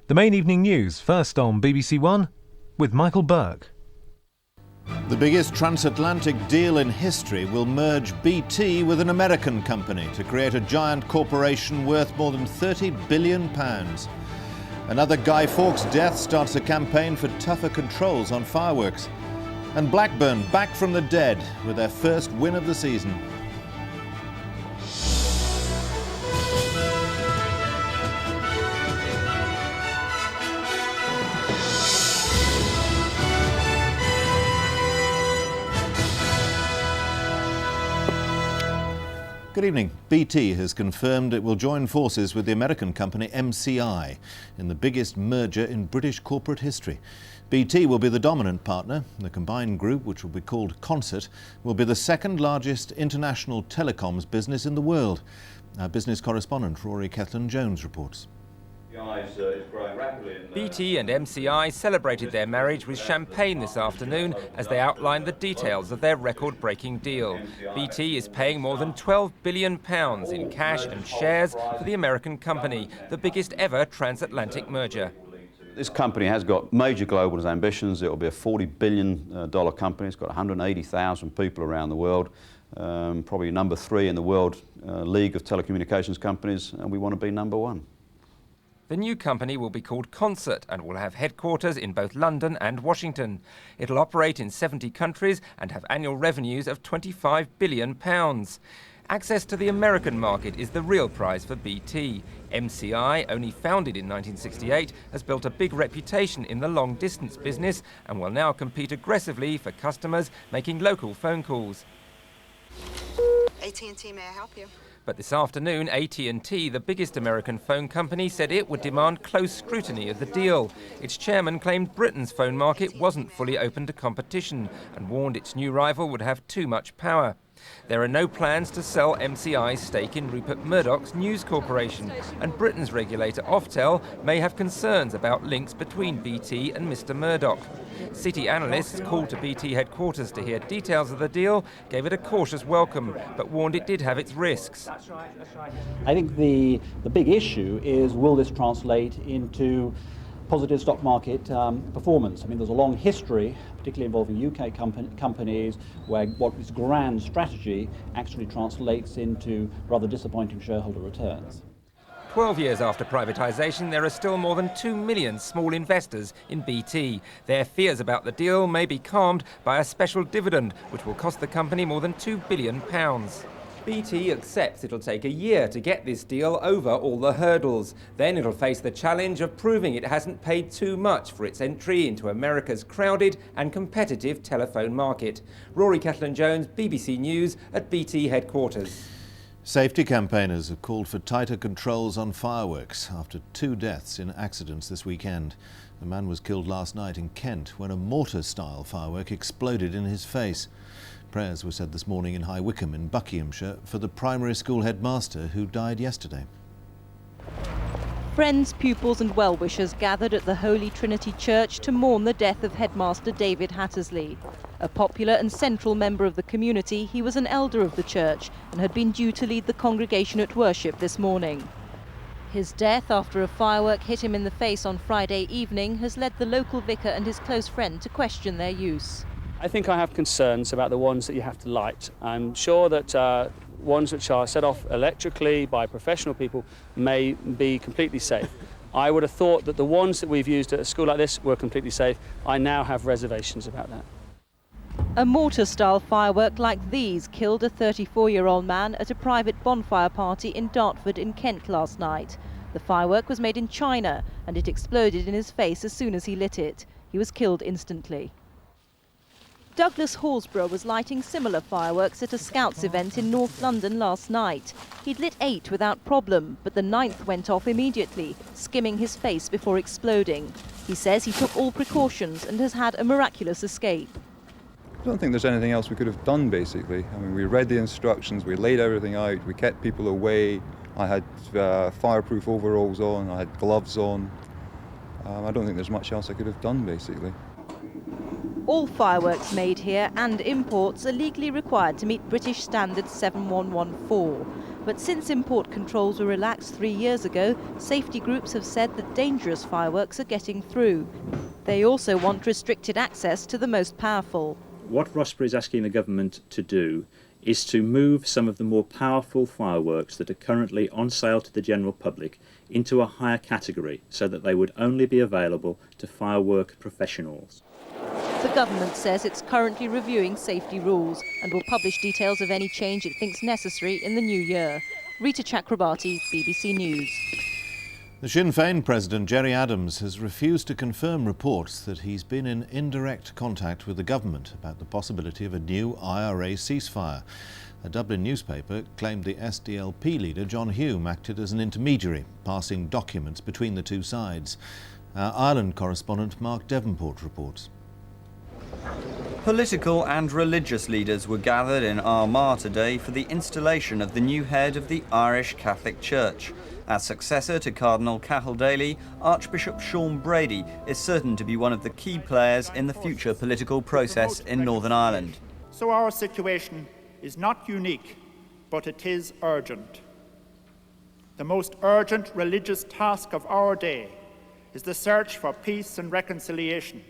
The main evening news, first on BBC One, with Michael Burke. The biggest transatlantic deal in history will merge BT with an American company to create a giant corporation worth more than £30 billion. Another Guy Fawkes death starts a campaign for tougher controls on fireworks. And Blackburn back from the dead with their first win of the season. Good evening. BT has confirmed it will join forces with the American company MCI in the biggest merger in British corporate history. BT will be the dominant partner. The combined group, which will be called Concert, will be the second largest international telecoms business in the world. Our business correspondent Rory Cellan-Jones reports. BT and MCI celebrated their marriage with champagne this afternoon as they outlined the details of their record-breaking deal. BT is paying more than £12 billion in cash and shares for the American company, the biggest ever transatlantic merger. This company has got major global ambitions. It will be a $40 billion company. It's got 180,000 people around the world, probably number 3 in the world league of telecommunications companies, and we want to be number 1. The new company will be called Concert and will have headquarters in both London and Washington. It'll operate in 70 countries and have annual revenues of £25 billion. Access to the American market is the real prize for BT. MCI, only founded in 1968, has built a big reputation in the long-distance business and will now compete aggressively for customers making local phone calls. AT&T, may I help you? But this afternoon, AT&T, the biggest American phone company, said it would demand close scrutiny of the deal. Its chairman claimed Britain's phone market wasn't fully open to competition and warned its new rival would have too much power. There are no plans to sell MCI's stake in Rupert Murdoch's News Corporation, and Britain's regulator Oftel may have concerns about links between BT and Mr Murdoch. City analysts called to BT headquarters to hear details of the deal gave it a cautious welcome, but warned it did have its risks. I think the big issue is, will this translate into positive stock market performance? I mean, there's a long history, particularly involving UK companies, where what is grand strategy actually translates into rather disappointing shareholder returns. 12 years after privatisation, there are still more than 2 million small investors in BT. Their fears about the deal may be calmed by a special dividend, which will cost the company more than £2 billion. BT accepts it'll take a year to get this deal over all the hurdles. Then it'll face the challenge of proving it hasn't paid too much for its entry into America's crowded and competitive telephone market. Rory Cellan-Jones, BBC News at BT headquarters. Safety campaigners have called for tighter controls on fireworks after 2 deaths in accidents this weekend. A man was killed last night in Kent when a mortar-style firework exploded in his face. Prayers were said this morning in High Wycombe in Buckinghamshire for the primary school headmaster who died yesterday. Friends, pupils and well-wishers gathered at the Holy Trinity Church to mourn the death of headmaster David Hattersley. A popular and central member of the community, he was an elder of the church and had been due to lead the congregation at worship this morning. His death after a firework hit him in the face on Friday evening has led the local vicar and his close friend to question their use. I think I have concerns about the ones that you have to light. I'm sure that ones which are set off electrically by professional people may be completely safe. I would have thought that the ones that we've used at a school like this were completely safe. I now have reservations about that. A mortar-style firework like these killed a 34-year-old man at a private bonfire party in Dartford in Kent last night. The firework was made in China and it exploded in his face as soon as he lit it. He was killed instantly. Douglas Horsburgh was lighting similar fireworks at a Scouts event in North London last night. He'd lit 8 without problem, but the 9th went off immediately, skimming his face before exploding. He says he took all precautions and has had a miraculous escape. I don't think there's anything else we could have done, basically. I mean, we read the instructions, we laid everything out, we kept people away. I had fireproof overalls on, I had gloves on. I don't think there's much else I could have done, basically. All fireworks made here and imports are legally required to meet British Standard 7114. But since import controls were relaxed 3 years ago, safety groups have said that dangerous fireworks are getting through. They also want restricted access to the most powerful. What Rossborough is asking the government to do is to move some of the more powerful fireworks that are currently on sale to the general public into a higher category so that they would only be available to firework professionals. The government says it's currently reviewing safety rules and will publish details of any change it thinks necessary in the new year. Rita Chakrabarti, BBC News. The Sinn Féin president, Gerry Adams, has refused to confirm reports that he's been in indirect contact with the government about the possibility of a new IRA ceasefire. A Dublin newspaper claimed the SDLP leader, John Hume, acted as an intermediary, passing documents between the two sides. Our Ireland correspondent, Mark Devonport, reports. Political and religious leaders were gathered in Armagh today for the installation of the new head of the Irish Catholic Church. As successor to Cardinal Cathal Daly, Archbishop Sean Brady is certain to be one of the key players in the future political process in Northern Ireland. So our situation is not unique, but it is urgent. The most urgent religious task of our day is the search for peace and reconciliation.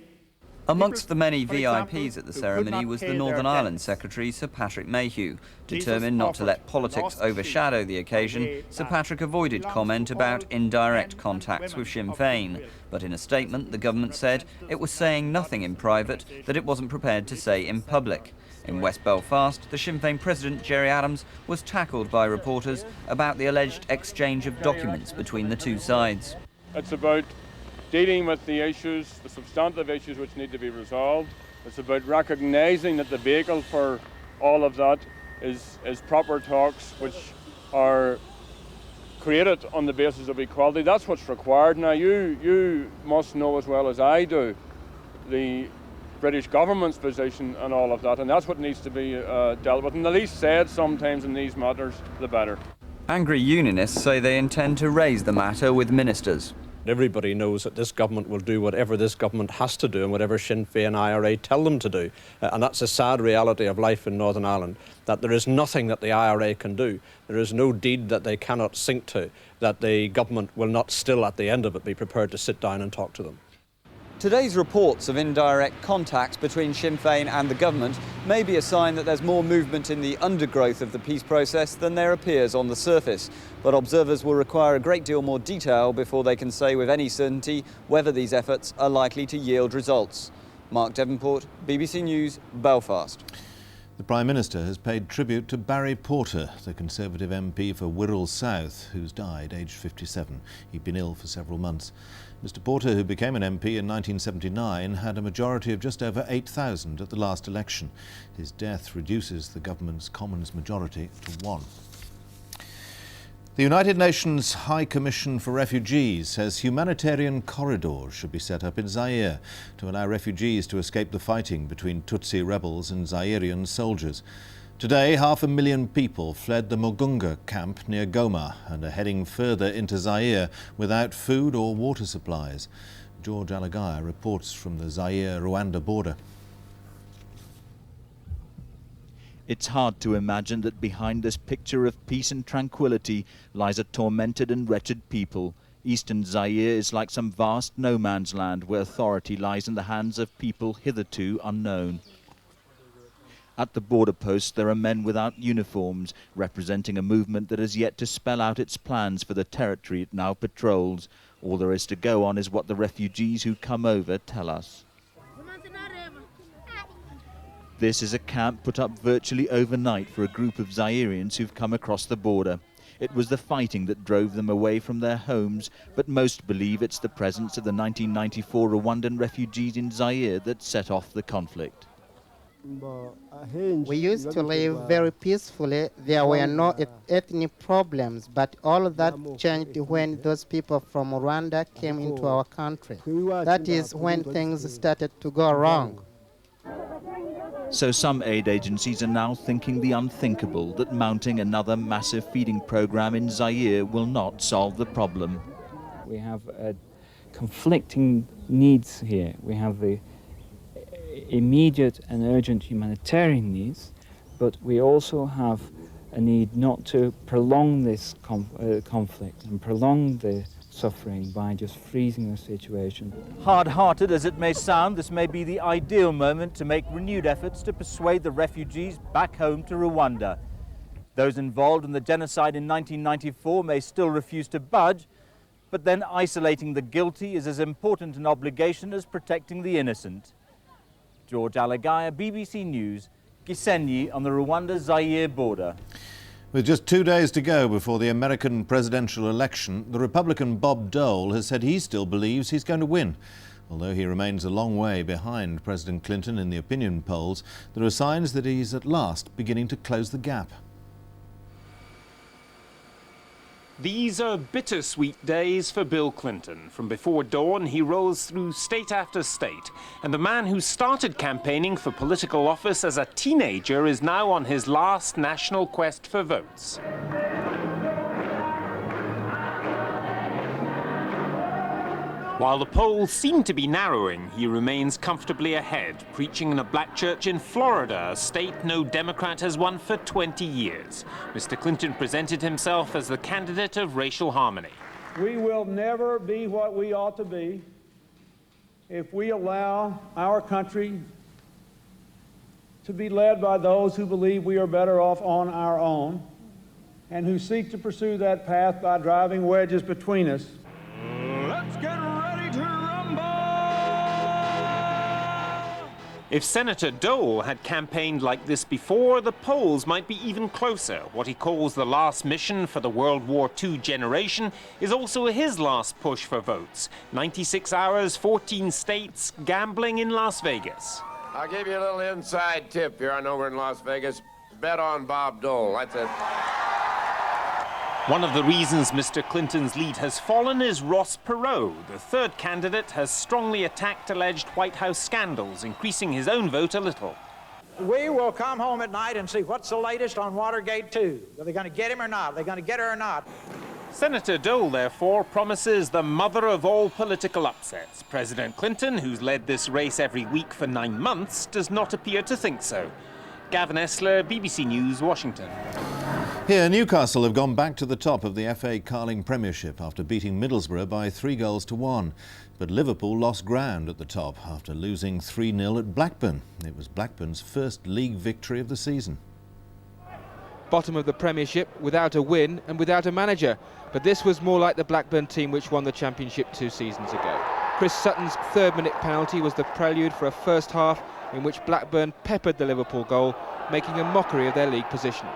Amongst the many VIPs at the ceremony was the Northern Ireland Secretary, Sir Patrick Mayhew. Determined not to let politics overshadow the occasion, Sir Patrick avoided comment about indirect contacts with Sinn Féin. But in a statement, the government said it was saying nothing in private that it wasn't prepared to say in public. In West Belfast, the Sinn Féin president, Gerry Adams, was tackled by reporters about the alleged exchange of documents between the two sides. It's about dealing with the issues, the substantive issues which need to be resolved. It's about recognising that the vehicle for all of that is proper talks which are created on the basis of equality. That's what's required. Now you must know as well as I do the British government's position and all of that, and that's what needs to be dealt with. And the least said sometimes in these matters, the better. Angry unionists say they intend to raise the matter with ministers. Everybody knows that this government will do whatever this government has to do and whatever Sinn Féin IRA tell them to do. And that's a sad reality of life in Northern Ireland, that there is nothing that the IRA can do. There is no deed that they cannot sink to, that the government will not still at the end of it be prepared to sit down and talk to them. Today's reports of indirect contacts between Sinn Féin and the government may be a sign that there's more movement in the undergrowth of the peace process than there appears on the surface. But observers will require a great deal more detail before they can say with any certainty whether these efforts are likely to yield results. Mark Devonport, BBC News, Belfast. The Prime Minister has paid tribute to Barry Porter, the Conservative MP for Wirral South, who's died aged 57. He'd been ill for several months. Mr Porter, who became an MP in 1979, had a majority of just over 8,000 at the last election. His death reduces the government's Commons majority to 1. The United Nations High Commission for Refugees says humanitarian corridors should be set up in Zaire to allow refugees to escape the fighting between Tutsi rebels and Zairian soldiers. Today, 500,000 people fled the Mugunga camp near Goma and are heading further into Zaire without food or water supplies. George Alagaya reports from the Zaire-Rwanda border. It's hard to imagine that behind this picture of peace and tranquility lies a tormented and wretched people. Eastern Zaire is like some vast no-man's land where authority lies in the hands of people hitherto unknown. At the border posts there are men without uniforms, representing a movement that has yet to spell out its plans for the territory it now patrols. All there is to go on is what the refugees who come over tell us. This is a camp put up virtually overnight for a group of Zairians who've come across the border. It was the fighting that drove them away from their homes, but most believe it's the presence of the 1994 Rwandan refugees in Zaire that set off the conflict. We used to live very peacefully. There were no ethnic problems, but all of that changed when those people from Rwanda came into our country. That is when things started to go wrong. So some aid agencies are now thinking the unthinkable, that mounting another massive feeding program in Zaire will not solve the problem. We have conflicting needs here. We have the immediate and urgent humanitarian needs, but we also have a need not to prolong this conflict and prolong the suffering by just freezing the situation. Hard-hearted as it may sound, this may be the ideal moment to make renewed efforts to persuade the refugees back home to Rwanda. Those involved in the genocide in 1994 may still refuse to budge, but then isolating the guilty is as important an obligation as protecting the innocent. George Alagaya, BBC News, Gisenyi on the Rwanda-Zaire border. With just 2 days to go before the American presidential election, the Republican Bob Dole has said he still believes he's going to win. Although he remains a long way behind President Clinton in the opinion polls, there are signs that he's at last beginning to close the gap. These are bittersweet days for Bill Clinton. From before dawn, he rolls through state after state. And the man who started campaigning for political office as a teenager is now on his last national quest for votes. While the polls seem to be narrowing, he remains comfortably ahead, preaching in a black church in Florida, a state no Democrat has won for 20 years. Mr. Clinton presented himself as the candidate of racial harmony. We will never be what we ought to be if we allow our country to be led by those who believe we are better off on our own and who seek to pursue that path by driving wedges between us. Let's get ready to rumble! If Senator Dole had campaigned like this before, the polls might be even closer. What he calls the last mission for the World War II generation is also his last push for votes. 96 hours, 14 states, gambling in Las Vegas. I'll give you a little inside tip here on over in Las Vegas. Bet on Bob Dole, that's it. One of the reasons Mr. Clinton's lead has fallen is Ross Perot. The third candidate has strongly attacked alleged White House scandals, increasing his own vote a little. We will come home at night and see what's the latest on Watergate 2. Are they going to get him or not? Are they going to get her or not? Senator Dole, therefore, promises the mother of all political upsets. President Clinton, who's led this race every week for 9 months, does not appear to think so. Gavin Esler, BBC News, Washington. Here, Newcastle have gone back to the top of the FA Carling Premiership after beating Middlesbrough by 3-1. But Liverpool lost ground at the top after losing 3-0 at Blackburn. It was Blackburn's first league victory of the season. Bottom of the Premiership, without a win and without a manager. But this was more like the Blackburn team which won the Championship 2 seasons ago. Chris Sutton's third-minute penalty was the prelude for a first half in which Blackburn peppered the Liverpool goal, making a mockery of their league position.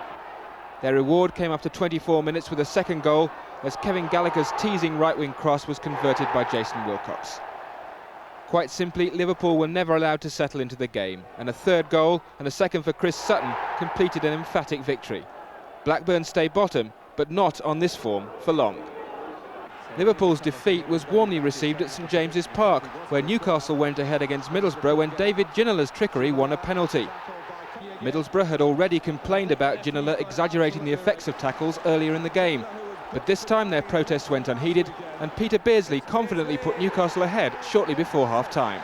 Their reward came after 24 minutes with a second goal as Kevin Gallagher's teasing right-wing cross was converted by Jason Wilcox. Quite simply, Liverpool were never allowed to settle into the game, and a third goal and a second for Chris Sutton completed an emphatic victory. Blackburn stay bottom, but not on this form for long. Liverpool's defeat was warmly received at St James's Park, where Newcastle went ahead against Middlesbrough when David Ginola's trickery won a penalty. Middlesbrough had already complained about Ginola exaggerating the effects of tackles earlier in the game, but this time their protests went unheeded and Peter Beardsley confidently put Newcastle ahead shortly before half-time.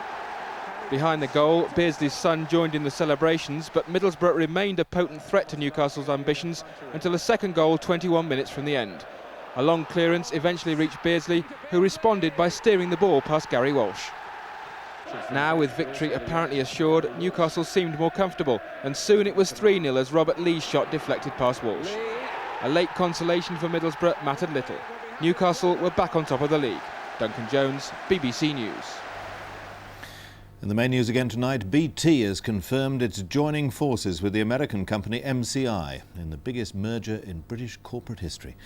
Behind the goal, Beardsley's son joined in the celebrations, but Middlesbrough remained a potent threat to Newcastle's ambitions until the second goal 21 minutes from the end. A long clearance eventually reached Beardsley, who responded by steering the ball past Gary Walsh. Now, with victory apparently assured, Newcastle seemed more comfortable, and soon it was 3-0 as Robert Lee's shot deflected past Walsh. A late consolation for Middlesbrough mattered little. Newcastle were back on top of the league. Duncan Jones, BBC News. In the main news again tonight, BT has confirmed it's joining forces with the American company MCI in the biggest merger in British corporate history.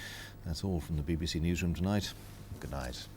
That's all from the BBC Newsroom tonight. Good night.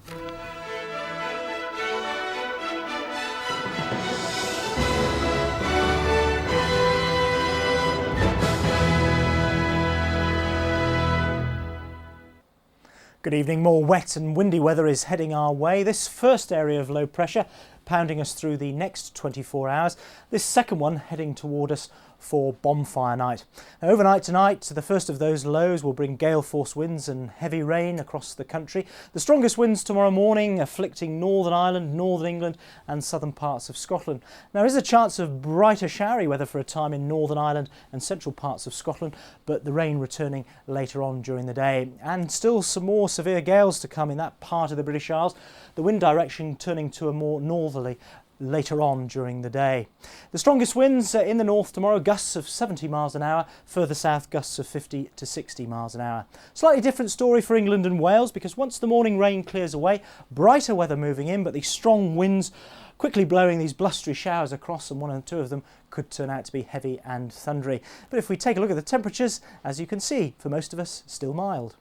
Good evening. More wet and windy weather is heading our way. This first area of low pressure pounding us through the next 24 hours. This second one heading toward us for bonfire night. Now, overnight tonight, the first of those lows will bring gale force winds and heavy rain across the country. The strongest winds tomorrow morning afflicting Northern Ireland, Northern England and southern parts of Scotland. Now, there is a chance of brighter showery weather for a time in Northern Ireland and central parts of Scotland, but the rain returning later on during the day. And still some more severe gales to come in that part of the British Isles, the wind direction turning to a more northerly later on during the day. The strongest winds in the north tomorrow, gusts of 70 miles an hour, further south gusts of 50 to 60 miles an hour. Slightly different story for England and Wales, because once the morning rain clears away, brighter weather moving in, but these strong winds quickly blowing these blustery showers across, and one or two of them could turn out to be heavy and thundery. But if we take a look at the temperatures, as you can see, for most of us, still mild.